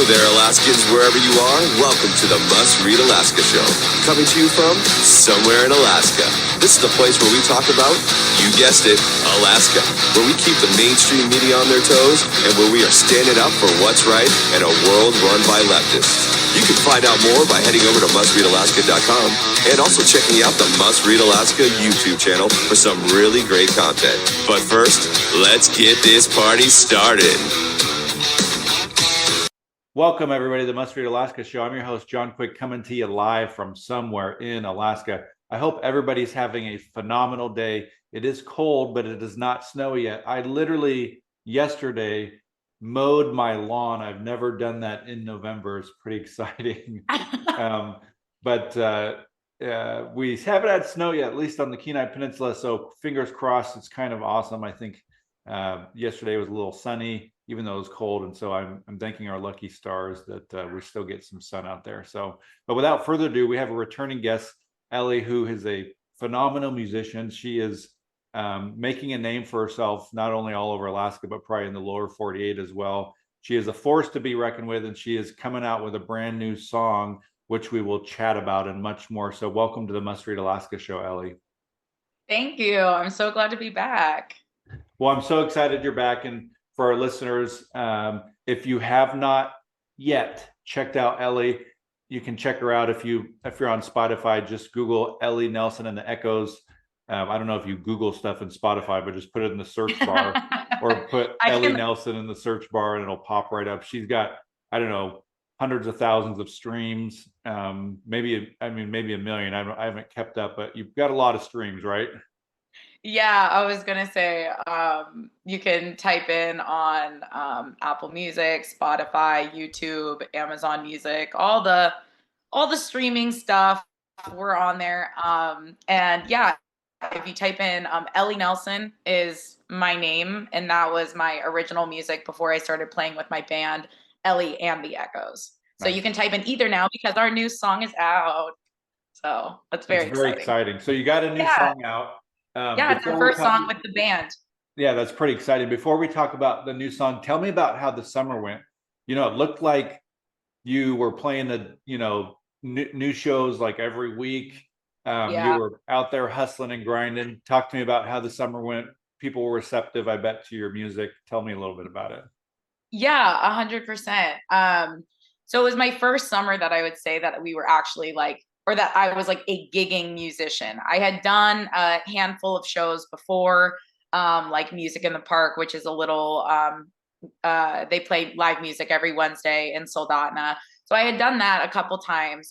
there, Alaskans, wherever you are. Welcome to the Must Read Alaska Show. Coming to you from somewhere in Alaska. This is the place where we talk about, you guessed it, Alaska. Where we keep the mainstream media on their toes and where we are standing up for what's right in a world run by leftists. You can find out more by heading over to mustreadalaska.com and also checking out the Must Read Alaska YouTube channel for some really great content. But first, let's get this party started. Welcome, everybody, to the Must Read Alaska Show. I'm your host, John Quick, coming to you live from somewhere in Alaska. I hope everybody's having a phenomenal day. It is cold, but it is not snowy yet. I literally, yesterday, mowed my lawn. I've never done that in November. It's pretty exciting. But we haven't had snow yet, at least on the Kenai Peninsula, so fingers crossed. It's kind of awesome. I think yesterday was a little sunny, even though it was cold, and so I'm thanking our lucky stars that we still get some sun out there. So, but without further ado, we have a returning guest, Ellie, who is a phenomenal musician. She is making a name for herself, not only all over Alaska, but probably in the lower 48 as well. She is a force to be reckoned with, and she is coming out with a brand new song, which we will chat about and much more. So welcome to the Must Read Alaska Show, Ellie. Thank you. I'm so glad to be back. Well, I'm so excited you're back. And for our listeners, if you have not yet checked out Ellie, you can check her out if you're on Spotify. Just Google Ellie Nelson and the Echoes. I don't know if you Google stuff in Spotify, but just put it in the search bar or put Ellie Nelson in the search bar and it'll pop right up. She's got, I don't know, hundreds of thousands of streams, maybe a million. I haven't kept up, but you've got a lot of streams, right? Yeah, I was gonna say you can type in on Apple Music, Spotify, YouTube, Amazon Music, all the streaming stuff. We're on there, and yeah, if you type in Ellie Nelson is my name, and that was my original music before I started playing with my band Ellie and The Echoes. So you can type in either now because our new song is out. So that's very exciting. So you got a new song out. It's our first song with the band. Yeah, that's pretty exciting. Before we talk about the new song, tell me about how the summer went. You know, it looked like you were playing the, new shows like every week. You were out there hustling and grinding. Talk to me about how the summer went. People were receptive, I bet, to your music. Tell me a little bit about it. Yeah, 100%. So it was my first summer that I would say that we were actually that I was like a gigging musician. I had done a handful of shows before, like Music in the Park, which is a little, they play live music every Wednesday in Soldotna. So I had done that a couple times,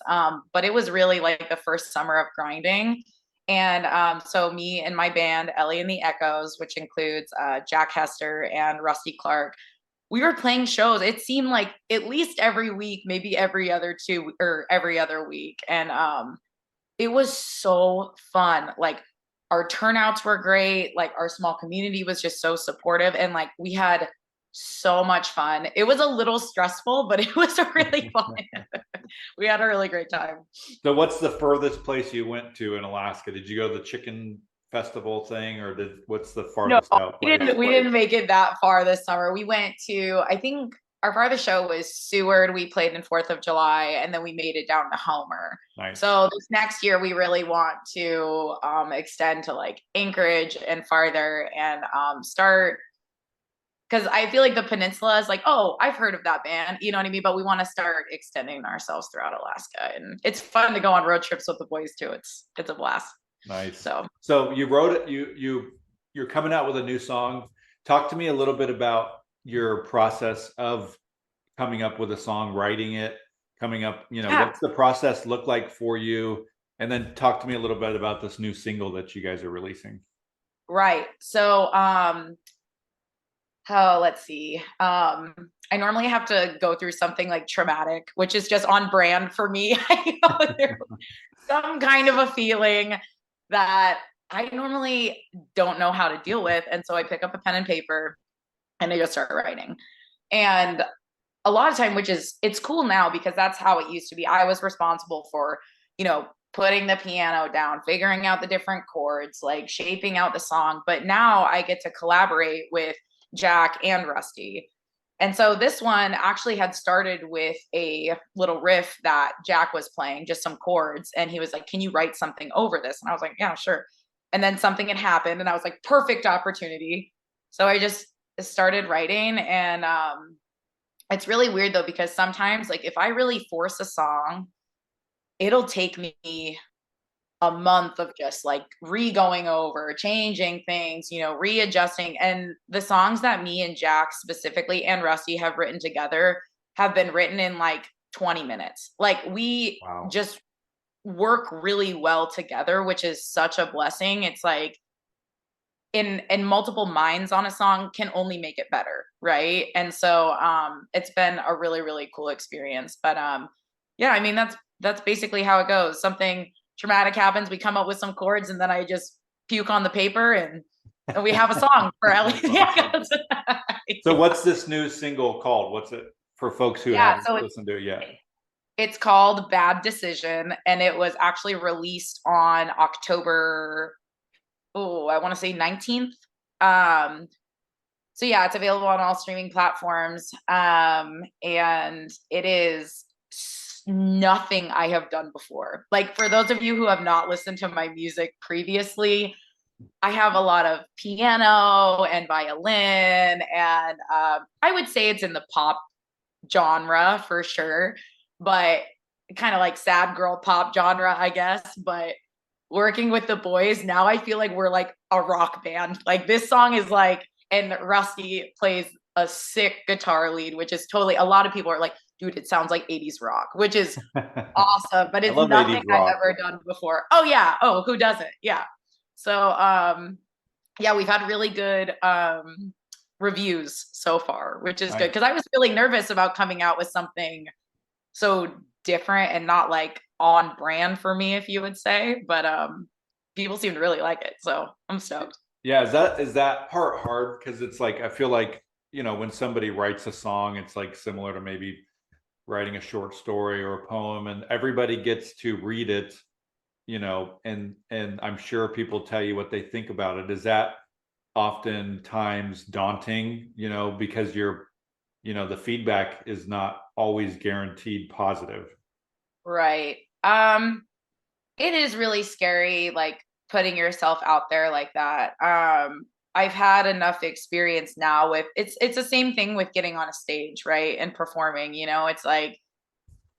but it was really like the first summer of grinding. And so me and my band, Ellie and the Echoes, which includes Jack Hester and Rusty Clark, we were playing shows. It seemed like at least every week, maybe every other week. And it was so fun. Like our turnouts were great. Like our small community was just so supportive. And like we had so much fun. It was a little stressful, but it was really fun. We had a really great time. So what's the furthest place you went to in Alaska? Did you go to the Chicken Festival thing, or what's the farthest out place? We didn't make it that far this summer. We went to, I think our farthest show was Seward. We played in 4th of July, and then we made it down to Homer. Nice. So this next year we really want to extend to like Anchorage and farther and start, because I feel like the peninsula is like, oh, I've heard of that band, you know what I mean? But we want to start extending ourselves throughout Alaska, and it's fun to go on road trips with the boys too. It's a blast. Nice. So you wrote it. You're coming out with a new song. Talk to me a little bit about your process of coming up with a song, writing it, coming up. What's the process look like for you? And then talk to me a little bit about this new single that you guys are releasing. Right. So let's see. I normally have to go through something like traumatic, which is just on brand for me. I go through some kind of a feeling that I normally don't know how to deal with. And so I pick up a pen and paper and I just start writing. And a lot of time, it's cool now because that's how it used to be. I was responsible for, putting the piano down, figuring out the different chords, like shaping out the song. But now I get to collaborate with Jack and Rusty. And so this one actually had started with a little riff that Jack was playing, just some chords. And he was like, can you write something over this? And I was like, yeah, sure. And then something had happened and I was like, perfect opportunity. So I just started writing. And it's really weird though, because sometimes like if I really force a song, it'll take me a month of just like going over, changing things, readjusting. And the songs that me and Jack specifically and Rusty have written together have been written in like 20 minutes. Like we just work really well together, which is such a blessing. It's like in multiple minds on a song can only make it better, right? And so it's been a really, really cool experience. But yeah, I mean that's basically how it goes. Something traumatic happens, we come up with some chords, and then I just puke on the paper, and we have a song for Ellie The Echoes. So what's this new single called? What's it for folks who haven't listened to it yet? It's called Bad Decision, and it was actually released on October, I want to say 19th. So yeah, it's available on all streaming platforms. And it is nothing I have done before. Like for those of you who have not listened to my music previously, I have a lot of piano and violin, and I would say it's in the pop genre for sure, but kind of like sad girl pop genre, I guess. But working with the boys now, I feel like we're like a rock band. Like this song is like, and Rusty plays a sick guitar lead, which is totally, a lot of people are like, dude, it sounds like 80s rock, which is awesome, but it's nothing I've ever done before. Oh yeah. Oh, who doesn't? Yeah. So yeah, we've had really good reviews so far, which is good, because I was really nervous about coming out with something so different and not like on brand for me, if you would say, but people seem to really like it, so I'm stoked. Yeah, is that part hard? Because it's like, I feel like, when somebody writes a song, it's like similar to maybe writing a short story or a poem, and everybody gets to read it, and I'm sure people tell you what they think about it. Is that oftentimes daunting, because the feedback is not always guaranteed positive? Right. It is really scary, like putting yourself out there like that. I've had enough experience now with it's the same thing with getting on a stage, right? And performing, it's like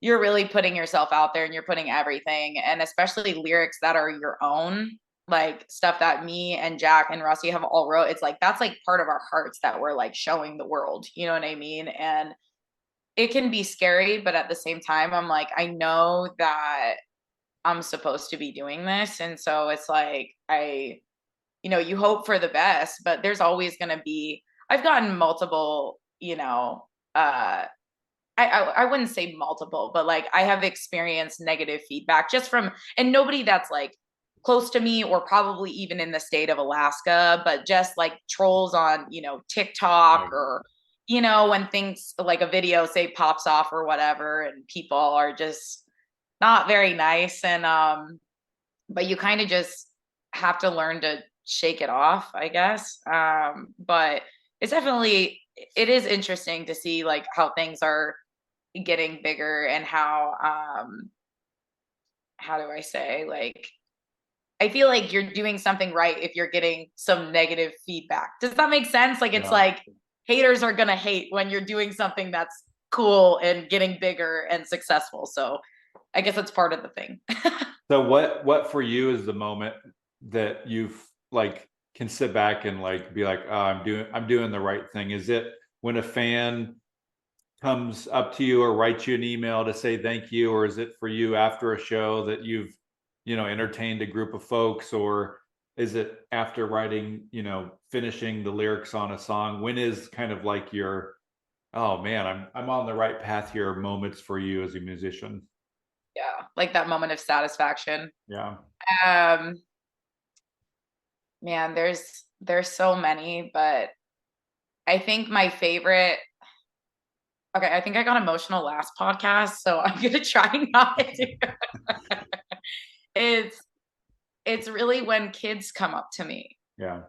you're really putting yourself out there and you're putting everything, and especially lyrics that are your own, like stuff that me and Jack and Rusty have all wrote. It's like that's like part of our hearts that we're like showing the world, you know what I mean? And it can be scary, but at the same time, I'm like, I know that I'm supposed to be doing this. And so it's like, you hope for the best, but there's always going to be, I've gotten multiple, I wouldn't say multiple, but like I have experienced negative feedback just from, and nobody that's like close to me or probably even in the state of Alaska, but just like trolls on, TikTok, or, when things like a video say pops off or whatever, and people are just not very nice. And, but you kind of just have to learn to shake it off, I guess. But it's definitely, it is interesting to see like how things are getting bigger, and how do I say, like, I feel like you're doing something right if you're getting some negative feedback. Does that make sense? Like, it's like haters are going to hate when you're doing something that's cool and getting bigger and successful. So I guess that's part of the thing. So what for you is the moment that you've like can sit back and like be like, oh, I'm doing the right thing? Is it when a fan comes up to you or writes you an email to say thank you, or is it for you after a show that you've entertained a group of folks, or is it after writing, finishing the lyrics on a song? When is kind of like your, oh man, I'm on the right path here, moments for you as a musician? Yeah, like that moment of satisfaction. Yeah. Man, there's so many, but I think my favorite, okay, I think I got emotional last podcast, so I'm gonna try not to. It's really when kids come up to me. Yeah.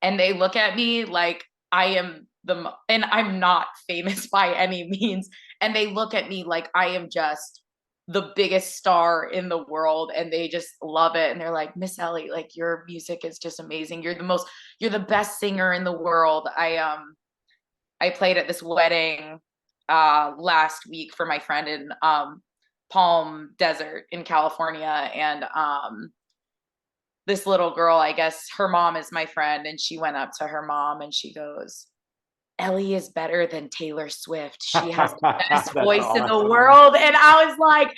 And they look at me like I am and I'm not famous by any means. And they look at me like I am just the biggest star in the world, and they just love it. And they're like, Miss Ellie, like your music is just amazing. You're the best singer in the world. I played at this wedding last week for my friend in Palm Desert in California. And this little girl, I guess her mom is my friend, and she went up to her mom and she goes, Ellie is better than Taylor Swift. She has the best voice in the world. And I was like,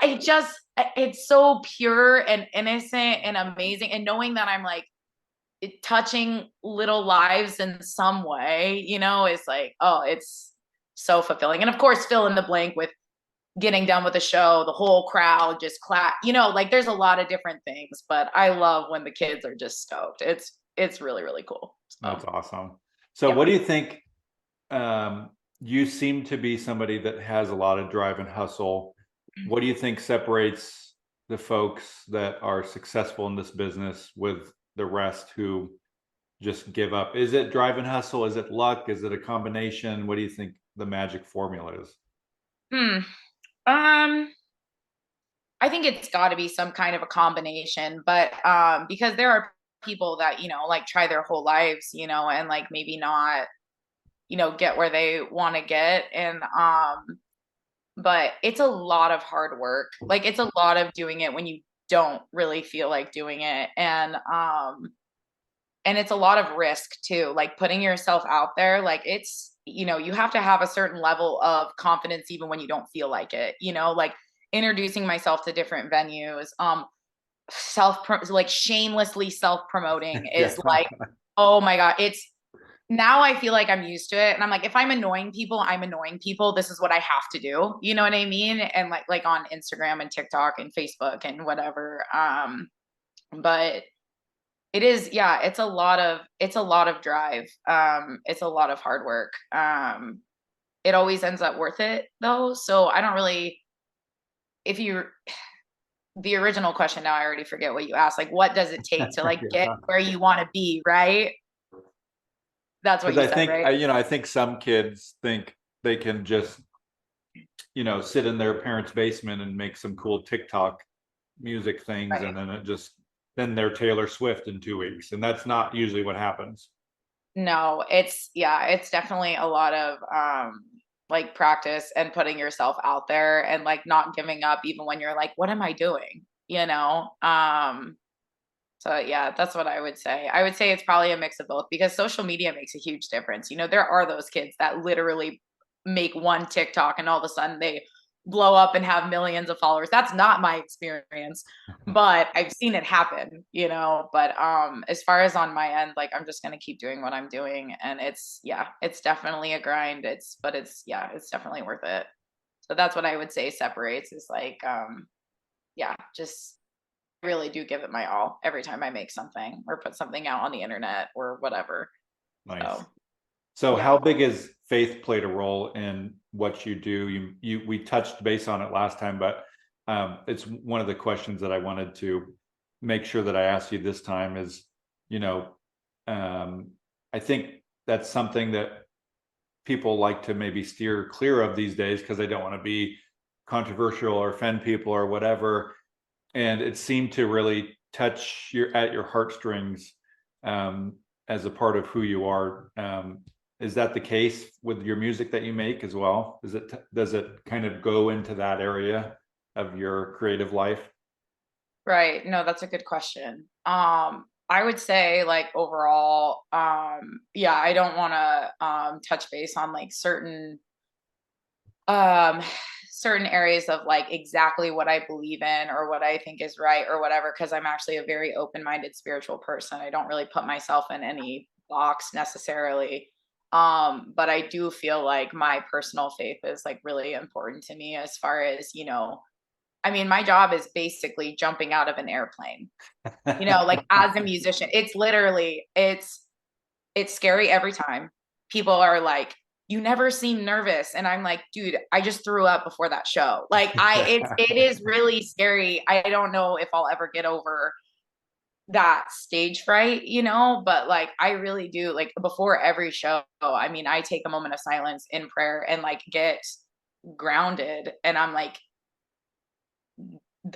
it's so pure and innocent and amazing. And knowing that I'm like touching little lives in some way, is like, oh, it's so fulfilling. And of course, fill in the blank with getting done with the show, the whole crowd just clap, like there's a lot of different things, but I love when the kids are just stoked. It's really, really cool. So, that's awesome. So what do you think? You seem to be somebody that has a lot of drive and hustle. What do you think separates the folks that are successful in this business with the rest who just give up? Is it drive and hustle? Is it luck? Is it a combination? What do you think the magic formula is? I think it's got to be some kind of a combination, but because there are people that like try their whole lives, and like maybe not get where they want to get, and but it's a lot of hard work. Like it's a lot of doing it when you don't really feel like doing it, and it's a lot of risk too, like putting yourself out there. Like it's you have to have a certain level of confidence even when you don't feel like it, like introducing myself to different venues, like shamelessly self-promoting is like, oh my God, it's now I feel like I'm used to it. And I'm like, if I'm annoying people, I'm annoying people. This is what I have to do. You know what I mean? And like on Instagram and TikTok and Facebook and whatever. But it is, yeah, it's a lot of drive. It's a lot of hard work. It always ends up worth it though. So I don't really, the original question, now I already forget what you asked. Like, what does it take to like get where you want to be? Right. That's what you said, right? I think some kids think they can just, sit in their parents' basement and make some cool TikTok music things. Right. And then they're Taylor Swift in 2 weeks. And that's not usually what happens. No, it's definitely a lot of like practice and putting yourself out there and like not giving up even when you're like, what am I doing? So yeah, that's what I would say. I would say it's probably a mix of both, because social media makes a huge difference. There are those kids that literally make one TikTok and all of a sudden they blow up and have millions of followers. That's not my experience, but I've seen it happen, but as far as on my end, like I'm just going to keep doing what I'm doing, and it's definitely a grind. It's definitely worth it. So that's what I would say separates, is like just really do give it my all every time I make something or put something out on the internet or whatever. Nice. So how big has faith played a role in what you do? We touched base on it last time, but it's one of the questions that I wanted to make sure that I asked you this time is, I think that's something that people like to maybe steer clear of these days because they don't want to be controversial or offend people or whatever. And it seemed to really touch at your heartstrings as a part of who you are. Is that the case with your music that you make as well? Does it kind of go into that area of your creative life? Right. No, that's a good question. I would say like overall, I don't want to touch base on like certain areas of like exactly what I believe in or what I think is right or whatever, because I'm actually a very open-minded spiritual person. I don't really put myself in any box necessarily. But I do feel like my personal faith is like really important to me, as far as, my job is basically jumping out of an airplane, like as a musician. It's literally, it's scary every time. People are like, you never seem nervous. And I'm like, dude, I just threw up before that show. Like it is really scary. I don't know if I'll ever get over that stage fright, you know, but like I really do, like before every show, I mean, I take a moment of silence in prayer and like get grounded, and I'm like,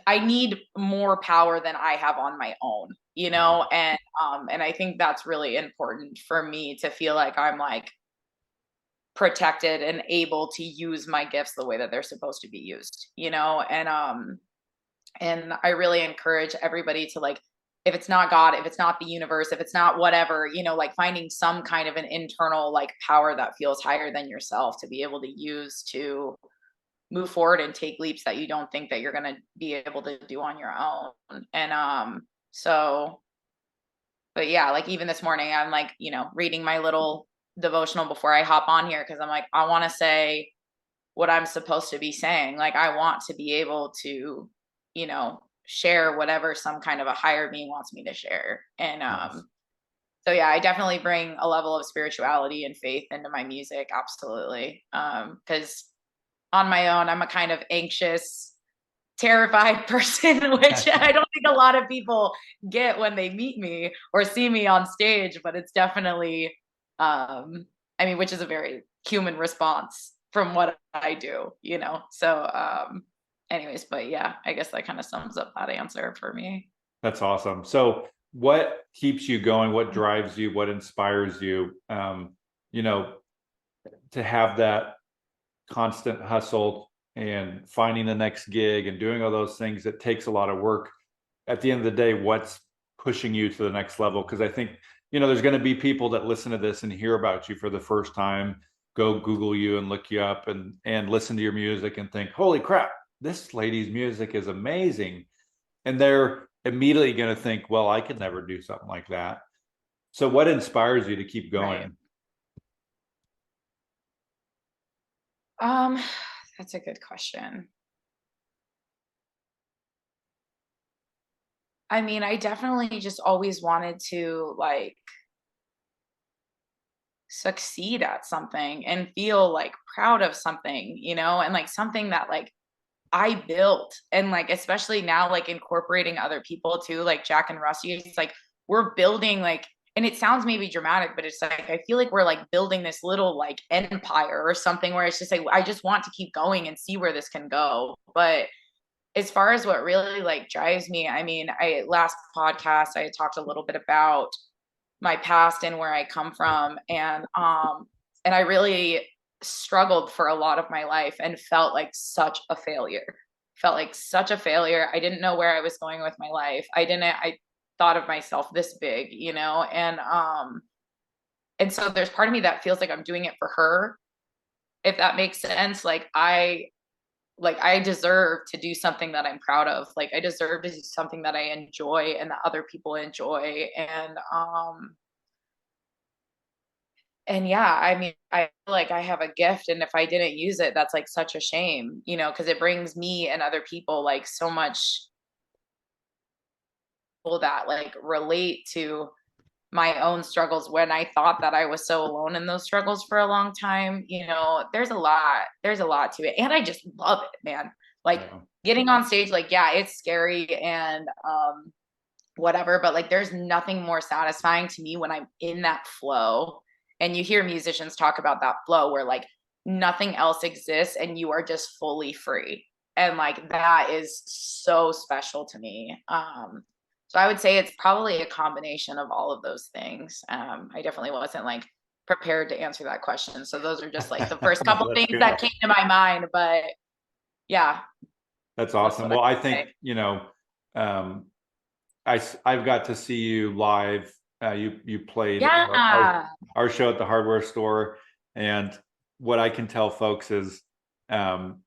I need more power than I have on my own, you know, and I think that's really important for me to feel like I'm like protected and able to use my gifts the way that they're supposed to be used, you know, and I really encourage everybody to like, if it's not God, if it's not the universe, if it's not whatever, you know, like finding some kind of an internal like power that feels higher than yourself to be able to use to move forward and take leaps that you don't think that you're going to be able to do on your own. And so but yeah, like even this morning I'm like, you know, reading my little devotional before I hop on here because I'm like, I want to say what I'm supposed to be saying. Like I want to be able to, you know, share whatever some kind of a higher being wants me to share. And Nice. so yeah, I definitely bring a level of spirituality and faith into my music, absolutely. Cuz on my own, I'm a kind of anxious, terrified person, which I don't think a lot of people get when they meet me or see me on stage, but it's definitely, I mean, which is a very human response from what I do, you know? So, anyways, but yeah, I guess that kind of sums up that answer for me. That's awesome. So what keeps you going? What drives you? What inspires you? You know, to have that constant hustle and finding the next gig and doing all those things, it takes a lot of work. At the end of the day, what's pushing you to the next level? Because I think, you know, there's going to be people that listen to this and hear about you for the first time, go Google you and look you up and listen to your music and think, holy crap, this lady's music is amazing. And they're immediately going to think, well, I could never do something like that. So what inspires you to keep Right. going? Um, that's a good question. I mean, I definitely just always wanted to like succeed at something and feel like proud of something, you know, and like something that like I built. And like, especially now, like incorporating other people too, like Jack and Rusty, it's like we're building like, and it sounds maybe dramatic, but it's like, I feel like we're like building this little like empire or something where it's just like, I just want to keep going and see where this can go. But as far as what really like drives me, I mean, I last podcast, I talked a little bit about my past and where I come from. And I really struggled for a lot of my life and felt like such a failure. Felt like such a failure. I didn't know where I was going with my life. I thought of myself this big, you know, and so there's part of me that feels like I'm doing it for her, if that makes sense. Like I deserve to do something that I'm proud of. Like I deserve to do something that I enjoy and that other people enjoy. And yeah, I mean, I feel like I have a gift, and if I didn't use it, that's like such a shame, you know, because it brings me and other people like so much people that like relate to my own struggles when I thought that I was so alone in those struggles for a long time. You know, there's a lot to it. And I just love it, man. Like Yeah. getting on stage, like, yeah, it's scary and whatever, but like there's nothing more satisfying to me when I'm in that flow. And you hear musicians talk about that flow where like nothing else exists and you are just fully free. And like that is so special to me. So I would say it's probably a combination of all of those things. I definitely wasn't like prepared to answer that question. So those are just like the first No, couple that's things good. that came to my mind. But yeah, That's that's awesome. what I Well, I would think, say. you know, um, I've got to see you live. You played Yeah. our show at the hardware store, and what I can tell folks is, um,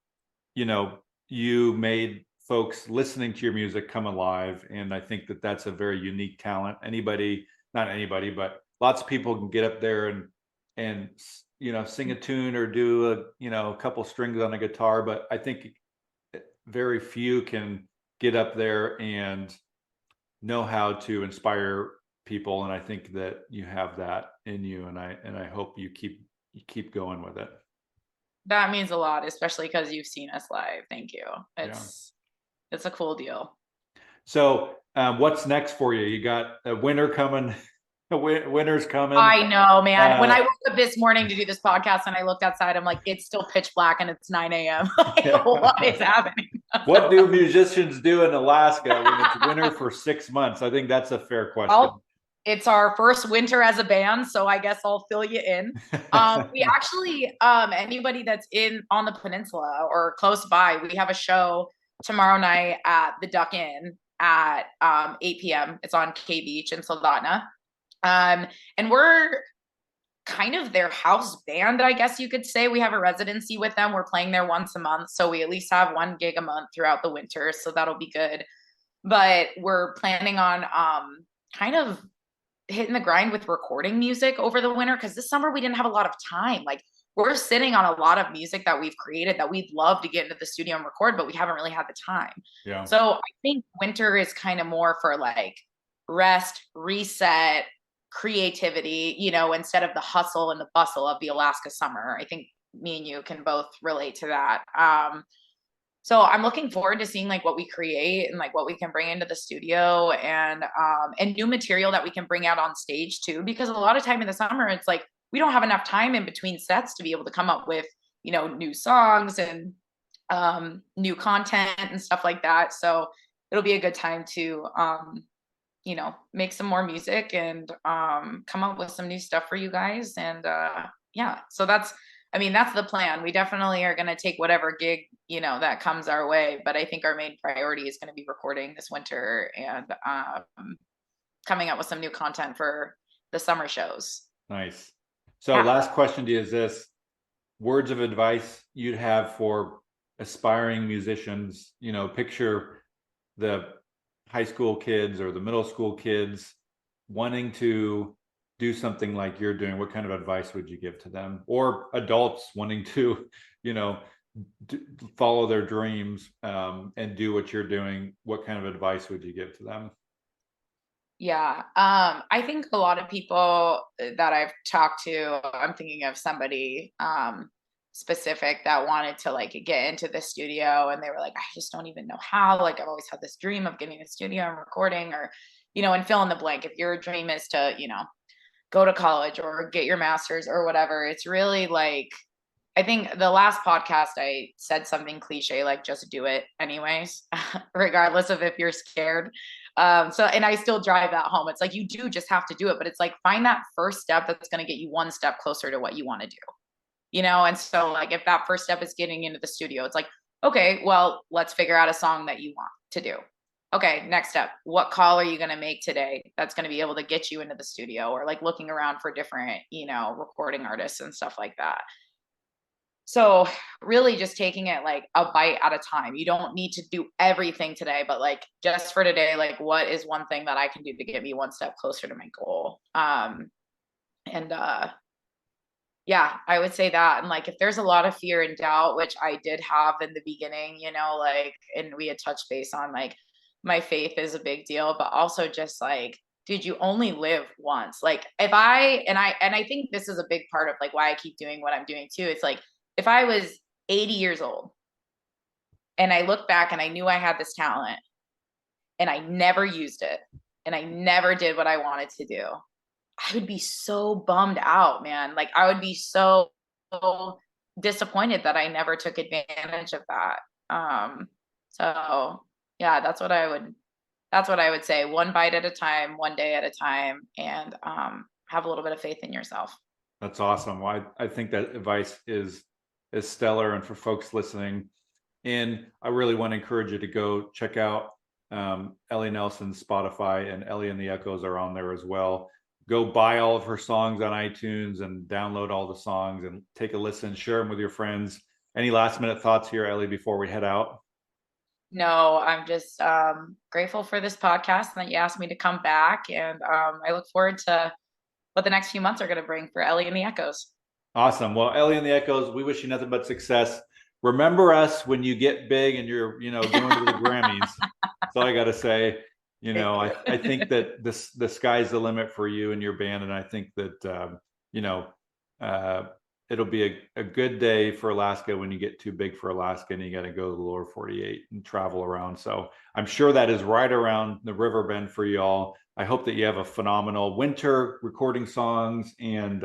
you know, you made folks listening to your music come alive, and I think that that's a very unique talent. Anybody, not anybody, but lots of people can get up there and you know, sing a tune or do a, you know, a couple strings on a guitar, but I think very few can get up there and know how to inspire people, and I think that you have that in you, and I hope you keep going with it. That means a lot, especially because you've seen us live. Thank you. Yeah. It's a cool deal. So What's next for you? You got a winter coming. Winter's coming. I know, man. When I woke up this morning to do this podcast and I looked outside, I'm like, it's still pitch black and it's 9 a.m. Like, what is happening? What do musicians do in Alaska when it's winter for 6 months? I think that's a fair question. Well, it's our first winter as a band, so I guess I'll fill you in. We actually, anybody that's on the peninsula or close by, we have a show tomorrow night at the Duck Inn at 8 p.m. It's on K Beach in Soldotna. And we're kind of their house band, I guess you could say. We have a residency with them. We're playing there once a month, so we at least have 1 gig a month throughout the winter, so that'll be good. But we're planning on kind of hitting the grind with recording music over the winter, because this summer we didn't have a lot of time. Like, we're sitting on a lot of music that we've created that we'd love to get into the studio and record, but we haven't really had the time. Yeah. So I think winter is kind of more for like rest, reset, creativity, instead of the hustle and the bustle of the Alaska summer. I think me and you can both relate to that. So I'm looking forward to seeing like what we create and like what we can bring into the studio, and new material that we can bring out on stage too, because a lot of time in the summer, it's like we don't have enough time in between sets to be able to come up with, new songs and new content and stuff like that. So it'll be a good time to, make some more music and come up with some new stuff for you guys. And yeah, so that's the plan. We definitely are going to take whatever gig, that comes our way. But I think our main priority is going to be recording this winter and coming up with some new content for the summer shows. Nice. So last question to you is this: words of advice you'd have for aspiring musicians. Picture the high school kids or the middle school kids wanting to do something like you're doing. What kind of advice would you give to them? Or adults wanting to, follow their dreams and do what you're doing. What kind of advice would you give to them? Yeah. I think a lot of people that I've talked to, I'm thinking of somebody specific that wanted to like get into the studio, and they were like, I just don't even know how. Like, I've always had this dream of getting a studio and recording, or, and fill in the blank. If your dream is to, go to college or get your master's or whatever, it's really like, I think the last podcast I said something cliche, like just do it anyways, regardless of if you're scared. And I still drive that home. It's like, you do just have to do it, but it's like, find that first step that's going to get you one step closer to what you want to do, And so like, if that first step is getting into the studio, it's like, okay, well, let's figure out a song that you want to do. Okay, next step, what call are you going to make today that's going to be able to get you into the studio, or like looking around for different, recording artists and stuff like that. So really just taking it like a bite at a time. You don't need to do everything today, but like just for today, like what is one thing that I can do to get me one step closer to my goal? Yeah, I would say that. And like, if there's a lot of fear and doubt, which I did have in the beginning, like, and we had touched base on like, my faith is a big deal, but also just like, dude, you only live once. Like I think this is a big part of like why I keep doing what I'm doing too. It's like, if I was 80 years old and I look back and I knew I had this talent and I never used it and I never did what I wanted to do, I would be so bummed out, man. Like, I would be so disappointed that I never took advantage of that. So yeah, that's what I would say. One bite at a time, one day at a time, and have a little bit of faith in yourself. That's awesome. Well, I think that advice is stellar. And for folks listening in, I really want to encourage you to go check out Ellie Nelson's Spotify, and Ellie and the Echoes are on there as well. Go buy all of her songs on iTunes and download all the songs and take a listen, share them with your friends. Any last minute thoughts here, Ellie, before we head out? No, I'm just grateful for this podcast and that you asked me to come back. And I look forward to what the next few months are going to bring for Ellie and the Echoes. Awesome. Well, Ellie and the Echoes, we wish you nothing but success. Remember us when you get big and you're, going to the Grammys. That's all I got to say. I think that the sky's the limit for you and your band. And I think that, it'll be a good day for Alaska when you get too big for Alaska and you got to go to the lower 48 and travel around. So I'm sure that is right around the river bend for y'all. I hope that you have a phenomenal winter recording songs, and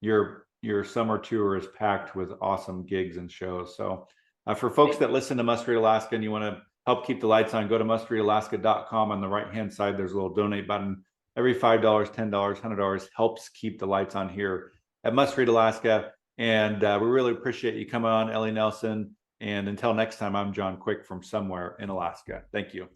your summer tour is packed with awesome gigs and shows. So for folks that listen to Must Read Alaska and you want to help keep the lights on, go to mustreadalaska.com. On the right hand side, there's a little donate button. Every $5, $10, $100 helps keep the lights on here at Must Read Alaska. And we really appreciate you coming on, Ellie Nelson. And until next time, I'm John Quick from somewhere in Alaska. Thank you.